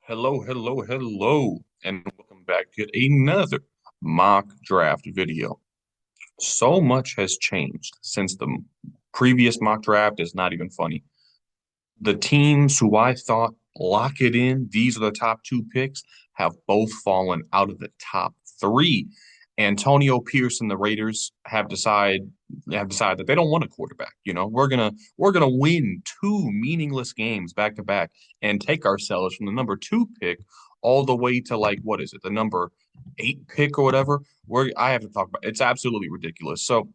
Hello, hello, hello, and welcome back to another mock draft video. So much has changed since the previous mock draft. Is not even funny. The teams who I thought lock it in, these are the top two picks, have both fallen out of the top three. Antonio Pierce and the Raiders have decided that they don't want a quarterback. We're gonna win two meaningless games back to back and take ourselves from the number two pick all the way to like what is it, the number eight pick or whatever. Where I have to talk about it's absolutely ridiculous. So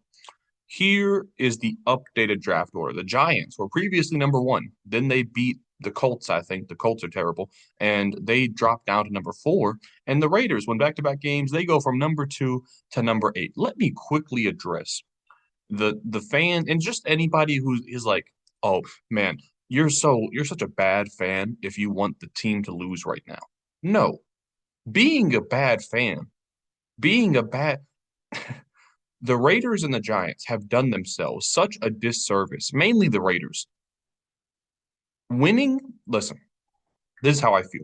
here is the updated draft order. The Giants were previously number one. Then they beat the Colts, I think. The Colts are terrible. And they dropped down to number four. And the Raiders won back-to-back games. They go from number two to number eight. Let me quickly address the fan and just anybody who is like, oh man, you're such a bad fan if you want the team to lose right now. No. Being a bad fan, being a bad the Raiders and the Giants have done themselves such a disservice, mainly the Raiders. Winning, listen, this is how I feel.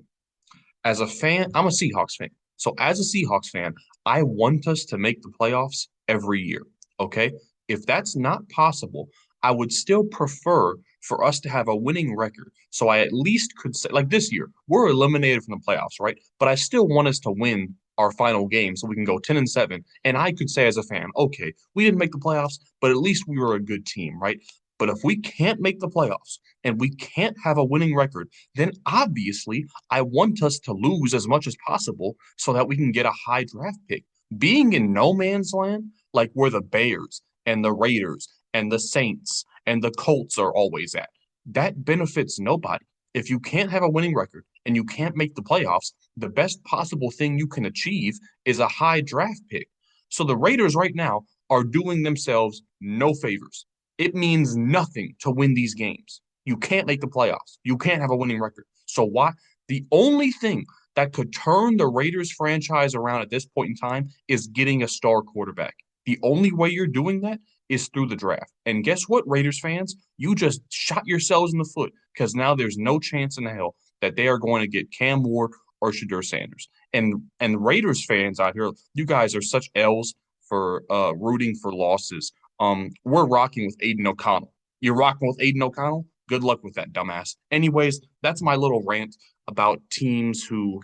As a fan, I'm a Seahawks fan. So as a Seahawks fan, I want us to make the playoffs every year. Okay? If that's not possible, I would still prefer for us to have a winning record. So I at least could say, like this year, we're eliminated from the playoffs, right? But I still want us to win our final game so we can go 10-7. And I could say as a fan, okay, we didn't make the playoffs, but at least we were a good team, right? But if we can't make the playoffs and we can't have a winning record, then obviously I want us to lose as much as possible so that we can get a high draft pick. Being in no man's land, like where the Bears and the Raiders and the Saints and the Colts are always at, that benefits nobody. If you can't have a winning record and you can't make the playoffs, the best possible thing you can achieve is a high draft pick. So the Raiders right now are doing themselves no favors. It means nothing to win these games. You can't make the playoffs. You can't have a winning record. So why? The only thing that could turn the Raiders franchise around at this point in time is getting a star quarterback. The only way you're doing that is through the draft. And guess what, Raiders fans? You just shot yourselves in the foot because now there's no chance in hell that they are going to get Cam Ward or Shedeur Sanders. And Raiders fans out here, you guys are such L's for rooting for losses. We're rocking with Aiden O'Connell. You're rocking with Aiden O'Connell? Good luck with that, dumbass. Anyways, that's my little rant about teams who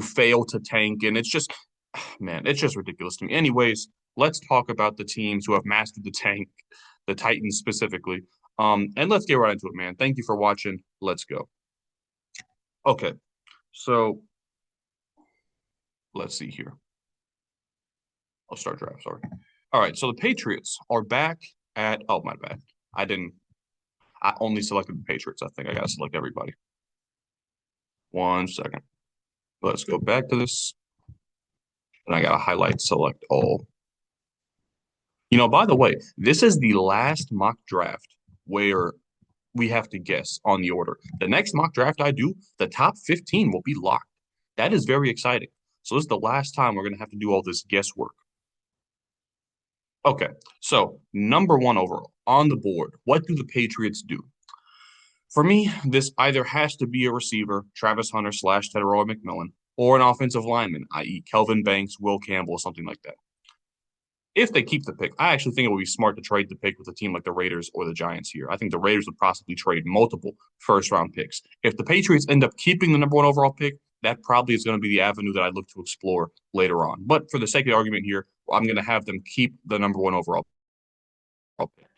fail to tank, and it's just, man, it's just ridiculous to me. Anyways, let's talk about the teams who have mastered the tank, the Titans specifically. And let's get right into it, man. Thank you for watching. Let's go. Okay, so let's see here. I'll start draft. Sorry. All right, so the Patriots are back at. Oh my bad. I didn't. I only selected the Patriots. I think I gotta select everybody. 1 second. Let's go back to this. And I gotta highlight select all. By the way, this is the last mock draft where we have to guess on the order. The next mock draft I do, the top 15 will be locked. That is very exciting. So this is the last time we're gonna have to do all this guesswork. Okay, so number one overall on the board, what do the Patriots do? For me, this either has to be a receiver, Travis Hunter slash Tedroy McMillan, or an offensive lineman, i.e., Kelvin Banks, Will Campbell, something like that. If they keep the pick, I actually think it would be smart to trade the pick with a team like the Raiders or the Giants here. I think the Raiders would possibly trade multiple first round picks. If the Patriots end up keeping the number one overall pick, that probably is going to be the avenue that I look to explore later on. But for the sake of the argument here, I'm going to have them keep the number one overall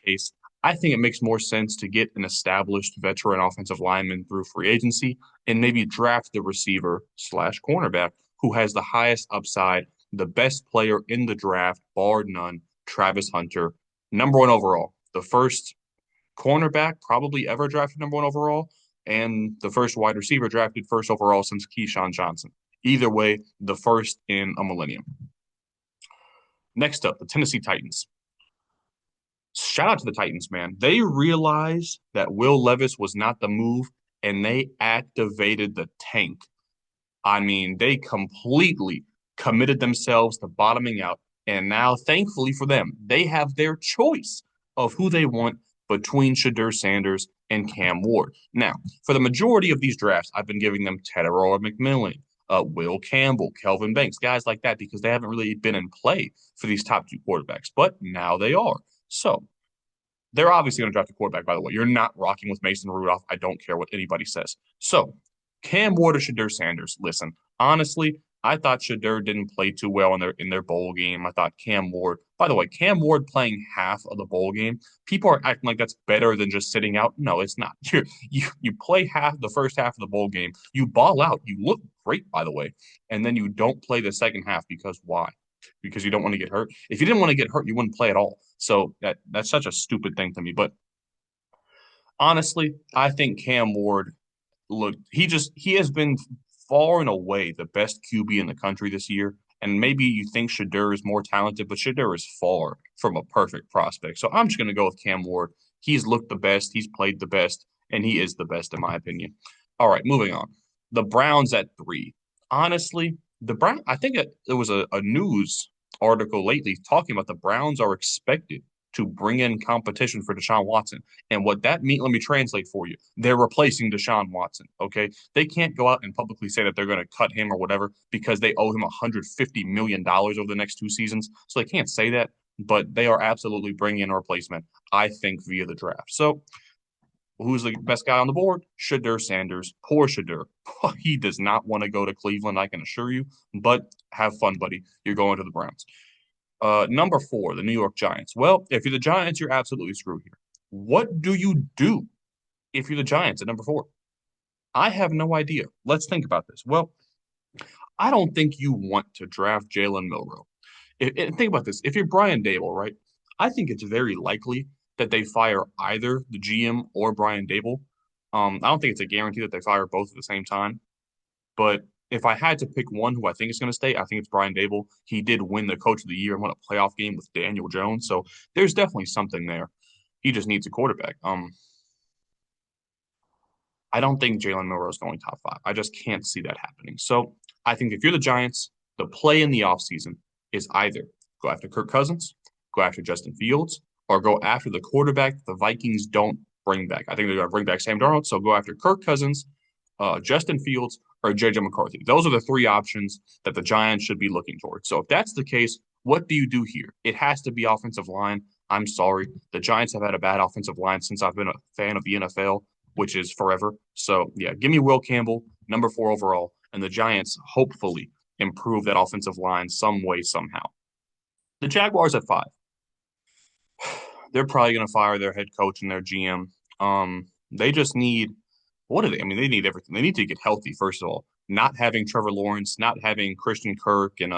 case. I think it makes more sense to get an established veteran offensive lineman through free agency and maybe draft the receiver slash cornerback who has the highest upside, the best player in the draft, bar none, Travis Hunter, number one overall, the first cornerback probably ever drafted number one overall, and the first wide receiver drafted first overall since Keyshawn Johnson. Either way, the first in a millennium. Next up, the Tennessee Titans. Shout out to the Titans, man. They realized that Will Levis was not the move, and they activated the tank. I mean, they completely committed themselves to bottoming out. And now, thankfully for them, they have their choice of who they want between Shedeur Sanders and Cam Ward. Now, for the majority of these drafts, I've been giving them Tedero McMillan, Will Campbell, Kelvin Banks, guys like that, because they haven't really been in play for these top two quarterbacks. But now they are. So they're obviously going to draft a quarterback, by the way. You're not rocking with Mason Rudolph. I don't care what anybody says. So, Cam Ward or Shadur Sanders? Listen, honestly, I thought Shadur didn't play too well in their bowl game. I thought Cam Ward, by the way, Cam Ward playing half of the bowl game, people are acting like that's better than just sitting out. No, it's not. You play half the first half of the bowl game, you ball out, you look great, by the way, and then you don't play the second half because why? Because you don't want to get hurt. If you didn't want to get hurt, you wouldn't play at all. So that's such a stupid thing to me. But honestly, I think Cam Ward look he has been far and away the best QB in the country this year. And maybe you think Shadur is more talented, but Shadur is far from a perfect prospect. So I'm just going to go with Cam Ward. He's looked the best, he's played the best, and he is the best in my opinion. All right, moving on. The Browns at 3. Honestly, the Brown. I think it was a news article lately talking about the Browns are expected to bring in competition for Deshaun Watson. And what that means, let me translate for you. They're replacing Deshaun Watson. Okay. They can't go out and publicly say that they're going to cut him or whatever because they owe him $150 million over the next 2 seasons. So they can't say that, but they are absolutely bringing in a replacement, I think, via the draft. So who's the best guy on the board? Shadur Sanders. Poor Shadur. He does not want to go to Cleveland, I can assure you. But have fun, buddy. You're going to the Browns. Number 4, the New York Giants. Well, if you're the Giants, you're absolutely screwed here. What do you do if you're the Giants at number 4? I have no idea. Let's think about this. Well, I don't think you want to draft Jalen Milroe. And think about this. If you're Brian Dable, right? I think it's very likely that they fire either the GM or Brian Dable. I don't think it's a guarantee that they fire both at the same time. But if I had to pick one who I think is going to stay, I think it's Brian Dable. He did win the Coach of the Year and won a playoff game with Daniel Jones, so there's definitely something there. He just needs a quarterback. I don't think Jalen Milroe is going top 5. I just can't see that happening. So I think if you're the Giants, the play in the offseason is either go after Kirk Cousins, go after Justin Fields, or go after the quarterback the Vikings don't bring back. I think they're going to bring back Sam Darnold, so go after Kirk Cousins, Justin Fields, or JJ McCarthy. Those are the 3 options that the Giants should be looking towards. So if that's the case, what do you do here? It has to be offensive line. I'm sorry. The Giants have had a bad offensive line since I've been a fan of the NFL, which is forever. So, yeah, give me Will Campbell, number 4 overall, and the Giants hopefully improve that offensive line some way, somehow. The Jaguars at 5. They're probably going to fire their head coach and their GM. They just need what do they? I mean, they need everything. They need to get healthy, first of all. Not having Trevor Lawrence, not having Christian Kirk and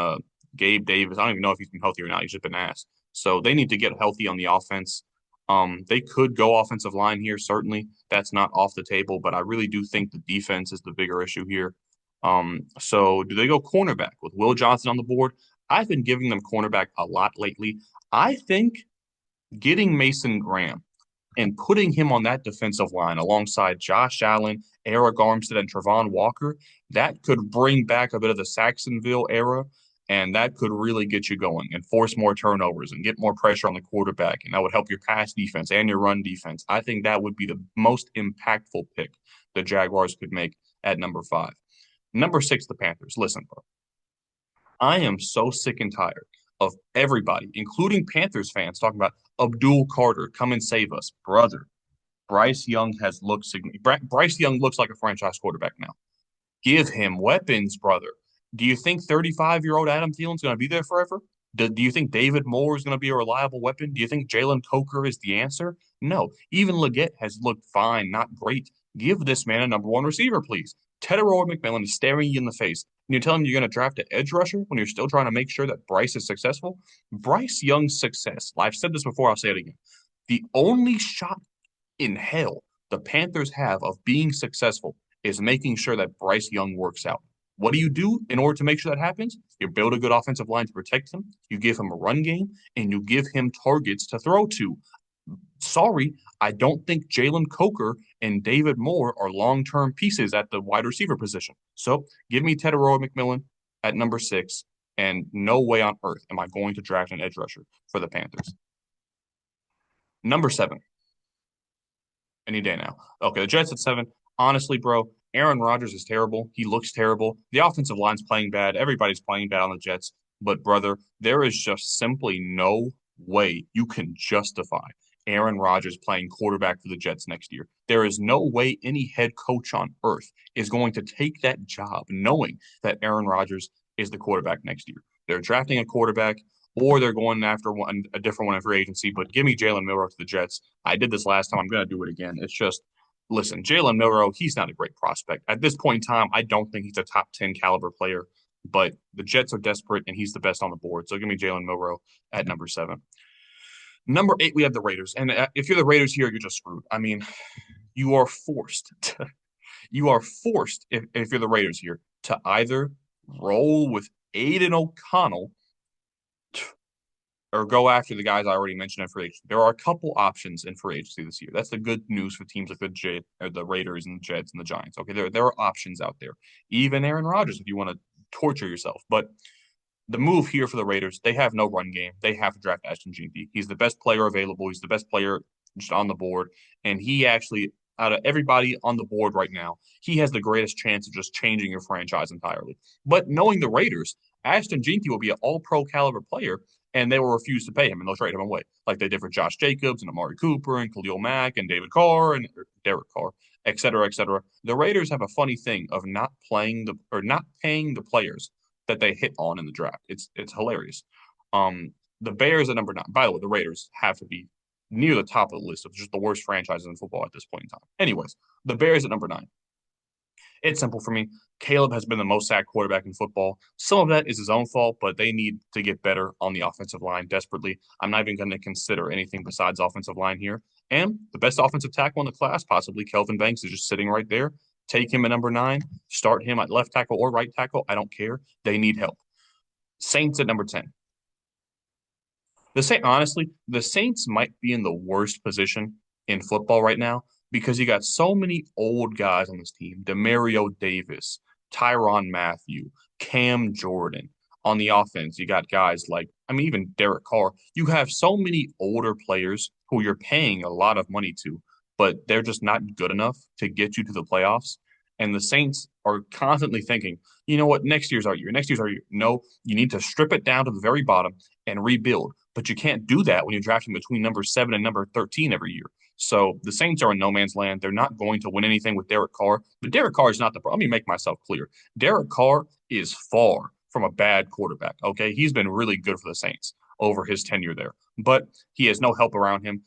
Gabe Davis. I don't even know if he's been healthy or not. He's just been asked. So they need to get healthy on the offense. They could go offensive line here, certainly. That's not off the table, but I really do think the defense is the bigger issue here. So do they go cornerback with Will Johnson on the board? I've been giving them cornerback a lot lately. I think getting Mason Graham and putting him on that defensive line alongside Josh Allen, Eric Armstead, and Travon Walker, that could bring back a bit of the Saxonville era, and that could really get you going and force more turnovers and get more pressure on the quarterback, and that would help your pass defense and your run defense. I think that would be the most impactful pick the Jaguars could make at number 5. Number 6, the Panthers. Listen, bro. I am so sick and tired of everybody, including Panthers fans, talking about Abdul Carter, come and save us, brother. Bryce Young has looked. Bryce Young looks like a franchise quarterback now. Give him weapons, brother. Do you think 35-year-old Adam Thielen's going to be there forever? Do you think David Moore is going to be a reliable weapon? Do you think Jalen Coker is the answer? No. Even Leggett has looked fine, not great. Give this man a number 1 receiver, please. Tedero McMillan is staring you in the face, and you're telling me you're going to draft an edge rusher when you're still trying to make sure that Bryce is successful? Bryce Young's success, I've said this before, I'll say it again. The only shot in hell the Panthers have of being successful is making sure that Bryce Young works out. What do you do in order to make sure that happens? You build a good offensive line to protect him. You give him a run game, and you give him targets to throw to. Sorry, I don't think Jalen Coker and David Moore are long-term pieces at the wide receiver position. So give me Tedero McMillan at number 6, and no way on earth am I going to draft an edge rusher for the Panthers. Number 7. Any day now. Okay, the Jets at 7. Honestly, bro, Aaron Rodgers is terrible. He looks terrible. The offensive line's playing bad. Everybody's playing bad on the Jets. But, brother, there is just simply no way you can justify Aaron Rodgers playing quarterback for the Jets next year. There is no way any head coach on earth is going to take that job knowing that Aaron Rodgers is the quarterback next year. They're drafting a quarterback or they're going after a different one in free agency. But give me Jalen Milroe to the Jets. I did this last time. I'm going to do it again. It's just, listen, Jalen Milroe, he's not a great prospect. At this point in time, I don't think he's a top 10 caliber player, but the Jets are desperate and he's the best on the board. So give me Jalen Milroe at number 7. Number 8, we have the Raiders. And if you're the Raiders here, you're just screwed. I mean, you are forced to, you are forced, if you're the Raiders here, to either roll with Aiden O'Connell or go after the guys I already mentioned in free agency. There are a couple options in free agency this year. That's the good news for teams like the Raiders and the Jets and the Giants. Okay, there are options out there. Even Aaron Rodgers, if you want to torture yourself. But the move here for the Raiders, they have no run game. They have to draft Ashton Jeanty. He's the best player available. He's the best player just on the board, and he actually, out of everybody on the board right now, he has the greatest chance of just changing your franchise entirely. But knowing the Raiders, Ashton Jeanty will be an all-pro caliber player, and they will refuse to pay him, and they'll trade him away, like they did for Josh Jacobs and Amari Cooper and Khalil Mack and David Carr and Derek Carr, et cetera, et cetera. The Raiders have a funny thing of not paying the players that they hit on in the draft. It's hilarious. The Bears at number 9. By the way, the Raiders have to be near the top of the list of just the worst franchises in football at this point in time. Anyways, the Bears at number 9. It's simple for me. Caleb has been the most sacked quarterback in football. Some of that is his own fault, but they need to get better on the offensive line desperately. I'm not even going to consider anything besides offensive line here. And the best offensive tackle in the class, possibly Kelvin Banks, is just sitting right there. Take him at number 9, start him at left tackle or right tackle. I don't care. They need help. Saints at number 10. Honestly, the Saints might be in the worst position in football right now because you got so many old guys on this team. Demario Davis, Tyron Matthew, Cam Jordan. On the offense, you got guys like, I mean, even Derek Carr. You have so many older players who you're paying a lot of money to, but they're just not good enough to get you to the playoffs. And the Saints are constantly thinking, you know what, next year's our year. Next year's our year. No, you need to strip it down to the very bottom and rebuild. But you can't do that when you're drafting between number 7 and number 13 every year. So the Saints are in no man's land. They're not going to win anything with Derek Carr. But Derek Carr is not the problem. Let me make myself clear. Derek Carr is far from a bad quarterback. Okay. He's been really good for the Saints over his tenure there. But he has no help around him.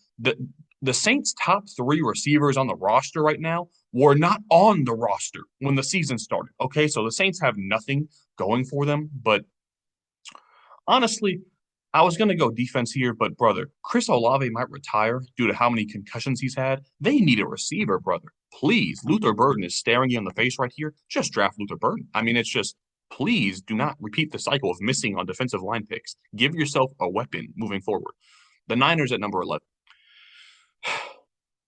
The Saints' top 3 receivers on the roster right now were not on the roster when the season started. Okay, so the Saints have nothing going for them. But honestly, I was going to go defense here, but brother, Chris Olave might retire due to how many concussions he's had. They need a receiver, brother. Please, Luther Burden is staring you in the face right here. Just draft Luther Burden. I mean, it's just, please do not repeat the cycle of missing on defensive line picks. Give yourself a weapon moving forward. The Niners at number 11.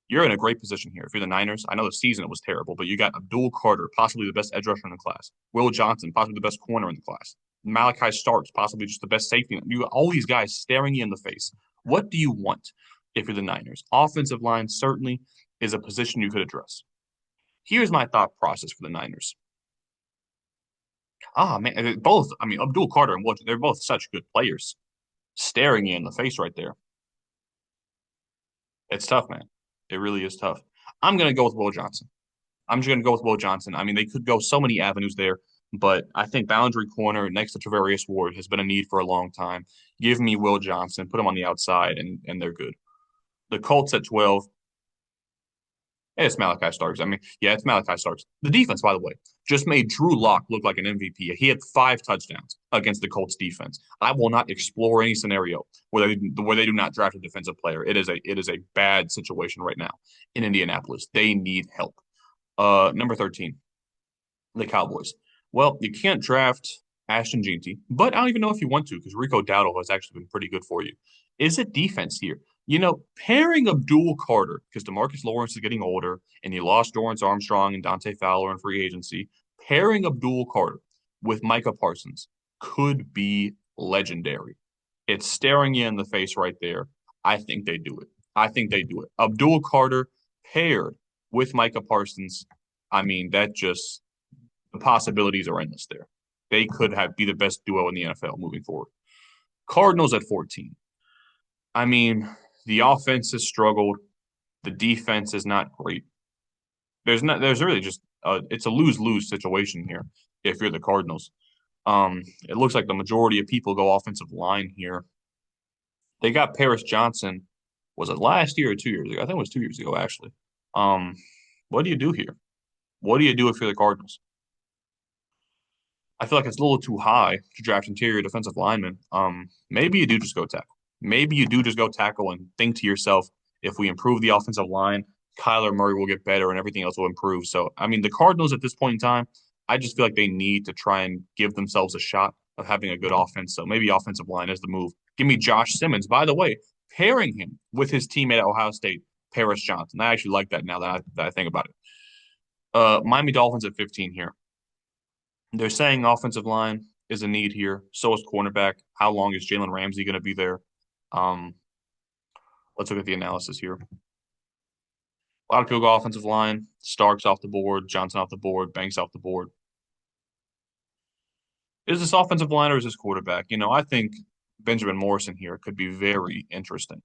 You're in a great position here. If you're the Niners, I know the season was terrible, but you got Abdul Carter, possibly the best edge rusher in the class. Will Johnson, possibly the best corner in the class. Malachi Starks, possibly just the best safety. You got all these guys staring you in the face. What do you want if you're the Niners? Offensive line certainly is a position you could address. Here's my thought process for the Niners. Man, both. I mean, Abdul Carter and Will, they're both such good players. Staring you in the face right there. It's tough, man. It really is tough. I'm going to go with Will Johnson. I'm just going to go with Will Johnson. I mean, they could go so many avenues there, but I think boundary corner next to Travarius Ward has been a need for a long time. Give me Will Johnson, put him on the outside, and they're good. The Colts at 12. It's Malachi Starks. I mean, yeah, it's Malachi Starks. The defense, by the way, just made Drew Lock look like an MVP. He had 5 touchdowns against the Colts defense. I will not explore any scenario where they do not draft a defensive player. It is a bad situation right now in Indianapolis. They need help. Number 13, the Cowboys. Well, you can't draft Ashton Jeanty, but I don't even know if you want to because Rico Dowdle has actually been pretty good for you. Is it defense here? You know, pairing Abdul Carter, because DeMarcus Lawrence is getting older and you lost Dorrance Armstrong and Dante Fowler in free agency, pairing Abdul Carter with Micah Parsons could be legendary. It's staring you in the face right there. I think they do it. I think they do it. Abdul Carter paired with Micah Parsons, I mean, that just the possibilities are endless there. They could have be the best duo in the NFL moving forward. Cardinals at 14. I mean, the offense has struggled. The defense is not great. There's really just it's a lose-lose situation here if you're the Cardinals. It looks like the majority of people go offensive line here. They got Paris Johnson. Was it last year or 2 years ago? I think it was 2 years ago, actually. Um, what do you do here? What do you do if you're the Cardinals? I feel like it's a little too high to draft interior defensive linemen. Maybe you do just go tackle. Maybe you do just go tackle and think to yourself, if we improve the offensive line, Kyler Murray will get better and everything else will improve. So, I mean, the Cardinals at this point in time, I just feel like they need to try and give themselves a shot of having a good offense. So maybe offensive line is the move. Give me Josh Simmons. By the way, pairing him with his teammate at Ohio State, Paris Johnson. I actually like that now that I think about it. Miami Dolphins at 15 here. They're saying offensive line is a need here. So is cornerback. How long is Jalen Ramsey going to be there? Um, let's look at the analysis here. A lot of people go offensive line. Starks off the board, Johnson off the board, Banks off the board. Is this offensive line or is this quarterback? I think Benjamin Morrison here could be very interesting,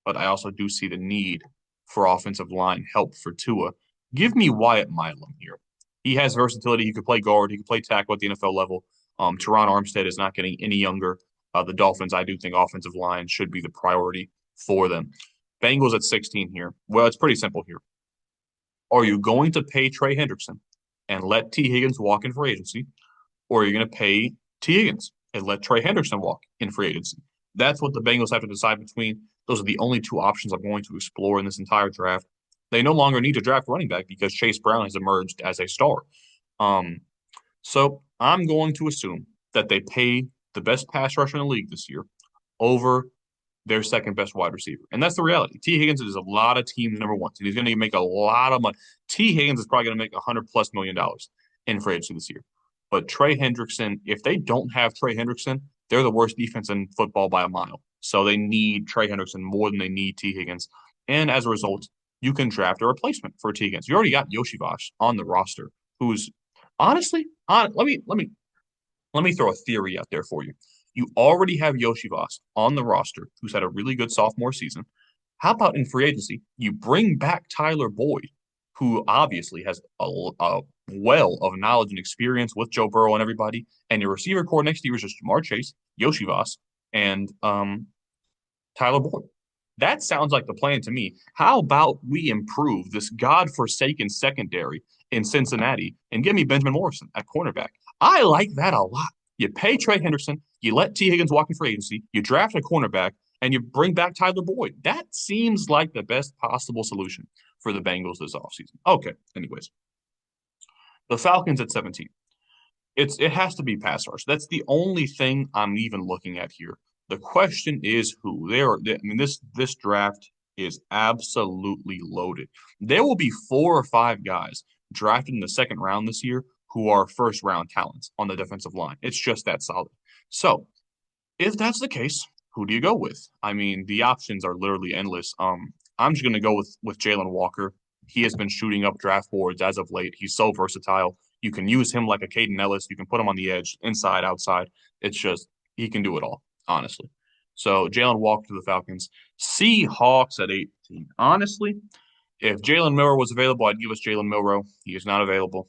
but I also do see the need for offensive line help for Tua. Give me Wyatt Milam here. He has versatility. He could play guard. He could play tackle at the NFL level. Teron Armstead is not getting any younger. The Dolphins, I do think offensive line should be the priority for them. Bengals at 16 here. Well, it's pretty simple here. Are you going to pay Trey Hendrickson and let T. Higgins walk in free agency, or are you going to pay T. Higgins and let Trey Hendrickson walk in free agency? That's what the Bengals have to decide between. Those are the only two options I'm going to explore in this entire draft. They no longer need to draft running back because Chase Brown has emerged as a star. Um, so I'm going to assume that they pay the best pass rusher in the league this year over their second best wide receiver. And that's the reality. T. Higgins is a lot of teams' number one. And he's going to make a lot of money. T. Higgins is probably going to make $100+ million in free agency this year. But Trey Hendrickson, if they don't have Trey Hendrickson, they're the worst defense in football by a mile. So they need Trey Hendrickson more than they need T. Higgins. And as a result, you can draft a replacement for T. Higgins. You already got Yoshi Vosh on the roster, who's honestly, let me throw a theory out there for you. You already have Yoshi Voss on the roster, who's had a really good sophomore season. How about in free agency, you bring back Tyler Boyd, who obviously has a well of knowledge and experience with Joe Burrow and everybody, and your receiver core next year is just Jamar Chase, Yoshi Voss, and Tyler Boyd. That sounds like the plan to me. How about we improve this godforsaken secondary in Cincinnati and give me Benjamin Morrison at cornerback? I like that a lot. You pay Trey Henderson, you let T. Higgins walk in free agency, you draft a cornerback, and you bring back Tyler Boyd. That seems like the best possible solution for the Bengals this offseason. Okay, anyways. The Falcons at 17. It has to be pass rush. That's the only thing I'm even looking at here. The question is who. This draft is absolutely loaded. There will be 4 or 5 guys drafted in the second round this year who are first round talents on the defensive line. It's just that solid. So, if that's the case, who do you go with? I mean, the options are literally endless. I'm just going to go with Jalen Walker. He has been shooting up draft boards as of late. He's so versatile. You can use him like a Caden Ellis. You can put him on the edge, inside, outside. It's just he can do it all, honestly. So Jalen Walker to the Falcons. Seahawks at 18. Honestly, if Jalen Milroe was available, I'd give us Jalen Milroe. He is not available.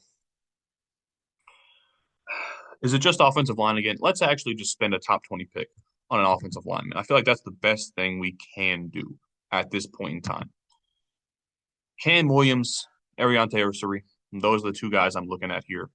Is it just offensive line again? Let's actually just spend a top 20 pick on an offensive lineman. I feel like that's the best thing we can do at this point in time. Cam Williams, Ariante Ursary. Those are the two guys I'm looking at here.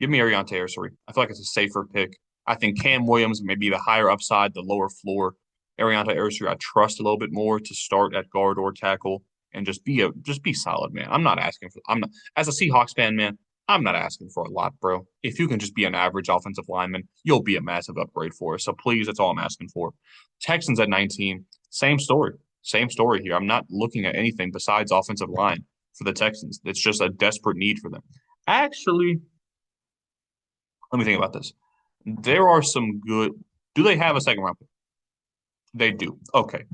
Give me Ariante Ursary. I feel like it's a safer pick. I think Cam Williams may be the higher upside, the lower floor. Ariante Ursary, I trust a little bit more to start at guard or tackle and just be solid, man. I'm not as a Seahawks fan, man. I'm not asking for a lot, bro. If you can just be an average offensive lineman, you'll be a massive upgrade for us. So please, that's all I'm asking for. Texans at 19, same story. Same story here. I'm not looking at anything besides offensive line for the Texans. It's just a desperate need for them. Actually, let me think about this. There are some good. Do they have a second round pick? They do. Okay.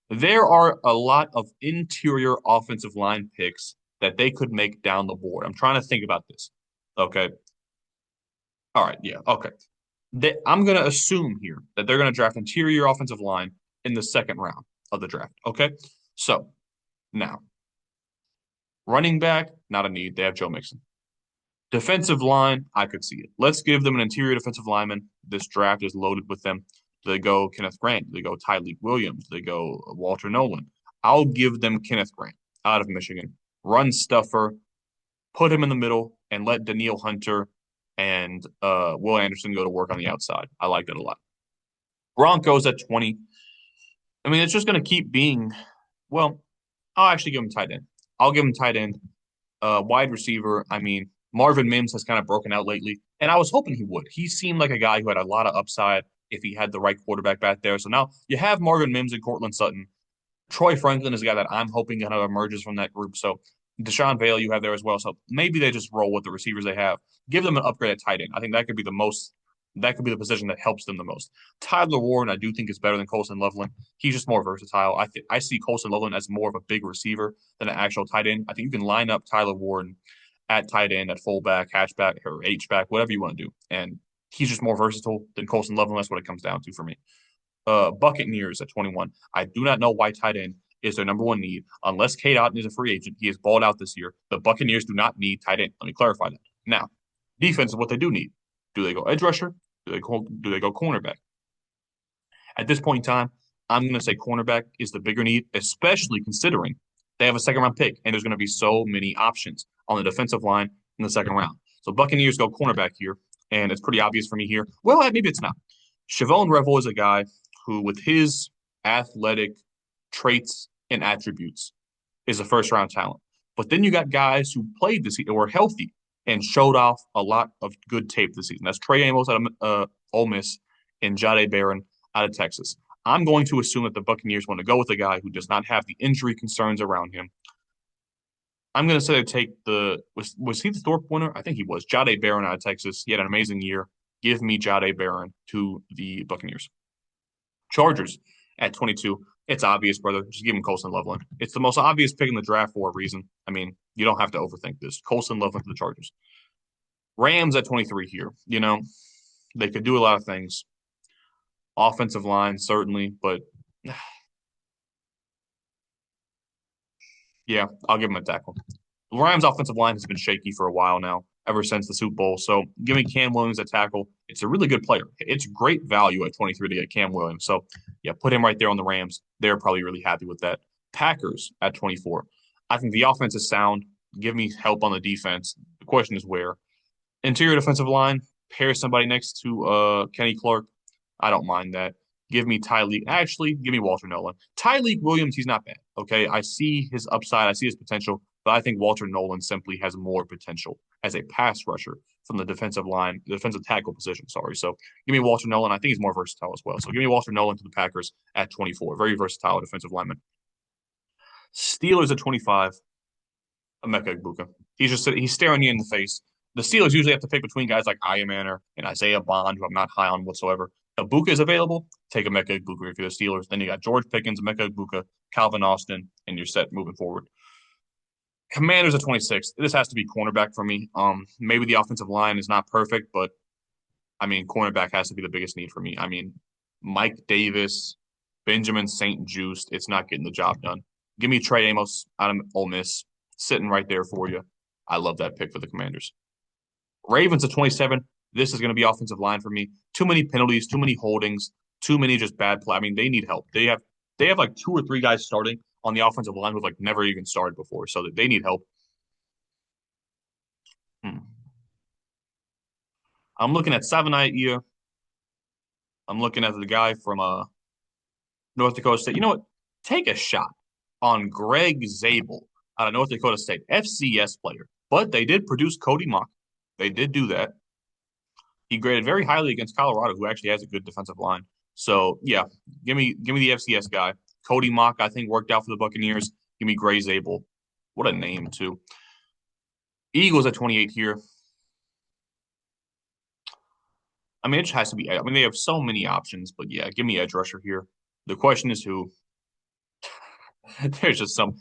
There are a lot of interior offensive line picks that they could make down the board. I'm trying to think about this. Okay. All right. Yeah. Okay. I'm going to assume here that they're going to draft interior offensive line in the second round of the draft. Okay. So now, running back, not a need. They have Joe Mixon. Defensive line, I could see it. Let's give them an interior defensive lineman. This draft is loaded with them. Do they go Kenneth Grant? Do they go Tyleek Williams? Do they go Walter Nolan? I'll give them Kenneth Grant out of Michigan. Run stuffer, put him in the middle, and let Daniil Hunter and Will Anderson go to work on the outside. I like that a lot. Broncos at 20. I mean, it's just going to keep being, well, I'll actually give him tight end. I'll give him tight end. Wide receiver, I mean, Marvin Mims has kind of broken out lately, and I was hoping he would. He seemed like a guy who had a lot of upside if he had the right quarterback back there. So now you have Marvin Mims and Cortland Sutton. Troy Franklin is a guy that I'm hoping kind of emerges from that group. So Deshaun Vale you have there as well. So maybe they just roll with the receivers they have. Give them an upgrade at tight end. I think that could be the most. That could be the position that helps them the most. Tyler Warren, I do think is better than Colson Loveland. He's just more versatile. I see Colson Loveland as more of a big receiver than an actual tight end. I think you can line up Tyler Warren at tight end, at fullback, hatchback, or H-back, whatever you want to do. And he's just more versatile than Colson Loveland. That's what it comes down to for me. Buccaneers at 21. I do not know why tight end is their number one need. Unless Cade Otton is a free agent, he has balled out this year. The Buccaneers do not need tight end. Let me clarify that. Now, defense is what they do need. Do they go edge rusher? Do they go cornerback? At this point in time, I'm going to say cornerback is the bigger need, especially considering they have a second round pick and there's going to be so many options on the defensive line in the second round. So Buccaneers go cornerback here, and it's pretty obvious for me here. Well, maybe it's not. Chavon Revel is a guy who, with his athletic traits and attributes, is a first round talent. But then you got guys who played this season, were healthy, and showed off a lot of good tape this season. That's Trey Amos out of Ole Miss and Jahdae Barron out of Texas. I'm going to assume that the Buccaneers want to go with a guy who does not have the injury concerns around him. I'm going to say they take was he the Thorpe winner? I think he was. Jahdae Barron out of Texas. He had an amazing year. Give me Jahdae Barron to the Buccaneers. Chargers at 22. It's obvious, brother. Just give him Colson Loveland. It's the most obvious pick in the draft for a reason. I mean, you don't have to overthink this. Colson Loveland to the Chargers. Rams at 23 here. They could do a lot of things. Offensive line, certainly, but yeah, I'll give him a tackle. The Rams' offensive line has been shaky for a while now, ever since the Super Bowl. So give me Cam Williams at tackle. It's a really good player. It's great value at 23 to get Cam Williams. So yeah, put him right there on the Rams. They're probably really happy with that. Packers at 24. I think the offense is sound. Give me help on the defense. The question is where. Interior defensive line, pair somebody next to Kenny Clark. I don't mind that. Give me Tyleek. Actually, give me Walter Nolan. Tyleek Williams, he's not bad. Okay. I see his upside. I see his potential, but I think Walter Nolan simply has more potential as a pass rusher from the defensive line, the defensive tackle position. Sorry. So give me Walter Nolan. I think he's more versatile as well. So give me Walter Nolan to the Packers at 24. Very versatile defensive lineman. Steelers at 25. Emeka Egbuka. He's staring you in the face. The Steelers usually have to pick between guys like Ayamaner and Isaiah Bond, who I'm not high on whatsoever. Egbuka is available. Take Emeka Egbuka if you're the Steelers. Then you got George Pickens, Emeka Egbuka, Calvin Austin, and you're set moving forward. Commanders at 26. This has to be cornerback for me. Maybe the offensive line is not perfect, but I mean, cornerback has to be the biggest need for me. I mean, Mike Davis, Benjamin St-Juste, it's not getting the job done. Give me Trey Amos out of Ole Miss, sitting right there for you. I love that pick for the Commanders. Ravens at 27. This is going to be offensive line for me. Too many penalties, too many holdings, too many just bad play. I mean, they need help. They have like two or three guys starting on the offensive line who've like never even started before, so that they need help. Hmm. I'm looking at Savaiinaea. I'm looking at the guy from North Dakota State. You know what? Take a shot on Greg Zabel out of North Dakota State, FCS player. But they did produce Cody Mock. They did do that. He graded very highly against Colorado, who actually has a good defensive line. So yeah, give me the FCS guy. Cody Mock, I think, worked out for the Buccaneers. Give me Gray Zabel. What a name, too. Eagles at 28 here. I mean, it just has to be. I mean, they have so many options, but yeah, give me edge rusher here. The question is who. There's just some.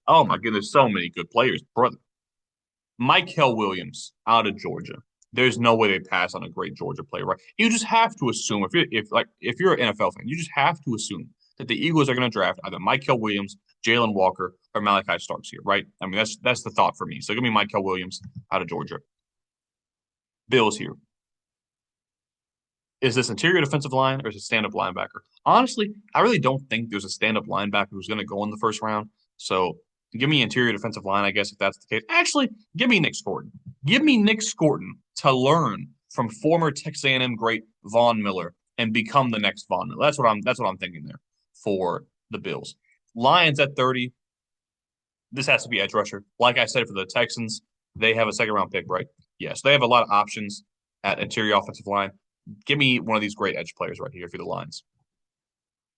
Oh my goodness, so many good players, brother. Michael Williams out of Georgia. There's no way they pass on a great Georgia player, right? You just have to assume if you're an NFL fan, you just have to assume that the Eagles are going to draft either Michael Williams, Jalen Walker, or Malachi Starks here, right? I mean that's the thought for me. So give me Michael Williams out of Georgia. Bills here. Is this interior defensive line or is it stand-up linebacker? Honestly, I really don't think there's a stand-up linebacker who's going to go in the first round. So give me interior defensive line, I guess, if that's the case. Actually, give me Nick Scorton. Give me Nick Scorton to learn from former Texas A&M great Von Miller and become the next Von Miller. That's what I'm thinking there for the Bills. Lions at 30. This has to be edge rusher. Like I said for the Texans, they have a second round pick, right? Yes, they have a lot of options at interior offensive line. Give me one of these great edge players right here for the Lions.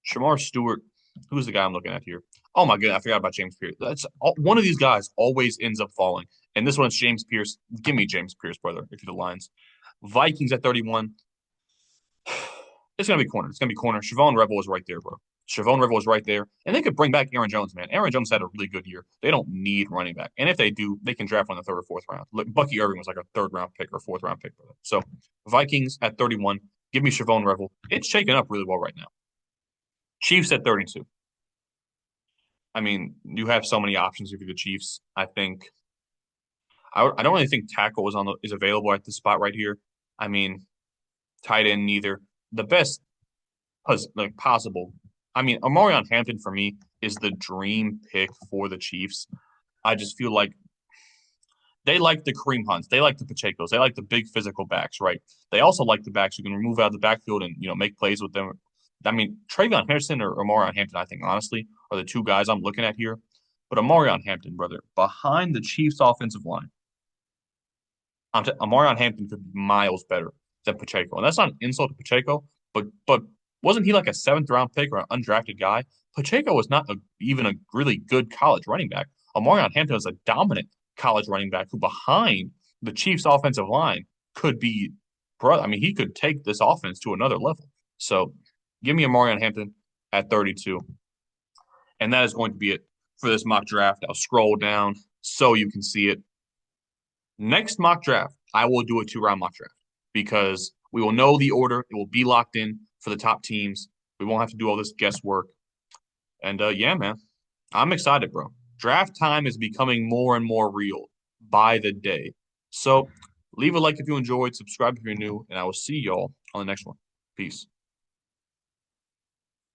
Shamar Stewart, who's the guy I'm looking at here? Oh my goodness, I forgot about James Pierce. That's one of these guys always ends up falling, and this one's James Pierce. Give me James Pierce, brother, if you're the Lions. Vikings at 31. It's gonna be corner. It's gonna be corner. Siobhan Rebel is right there, bro. Siobhan Rebel is right there, and they could bring back Aaron Jones, man. Aaron Jones had a really good year. They don't need running back, and if they do, they can draft on the third or fourth round. Look, Bucky Irving was like a third round pick or fourth round pick, brother. So Vikings at 31. Give me Siobhan Rebel. It's shaking up really well right now. Chiefs at 32. I mean, you have so many options if you're the Chiefs. I think I don't really think tackle is available at this spot right here. I mean, tight end neither. The best like possible. I mean, Omarion Hampton for me is the dream pick for the Chiefs. I just feel like they like the Kareem Hunts, they like the Pachecos, they like the big physical backs, right? They also like the backs who can remove out of the backfield and make plays with them. I mean, Travion Henderson or Omarion Hampton, I think honestly, are the two guys I'm looking at here. But Omarion Hampton, brother, behind the Chiefs' offensive line, Amarion Hampton could be miles better than Pacheco. And that's not an insult to Pacheco, but wasn't he like a seventh round pick or an undrafted guy? Pacheco was not even a really good college running back. Amarion Hampton is a dominant college running back who behind the Chiefs offensive line could be brother. I mean, he could take this offense to another level. So give me Amarion Hampton at 32. And that is going to be it for this mock draft. I'll scroll down so you can see it. Next mock draft, I will do a 2 round mock draft because we will know the order. It will be locked in for the top teams. We won't have to do all this guesswork. And yeah, man, I'm excited, bro. Draft time is becoming more and more real by the day. So leave a like if you enjoyed, subscribe if you're new, and I will see y'all on the next one. Peace.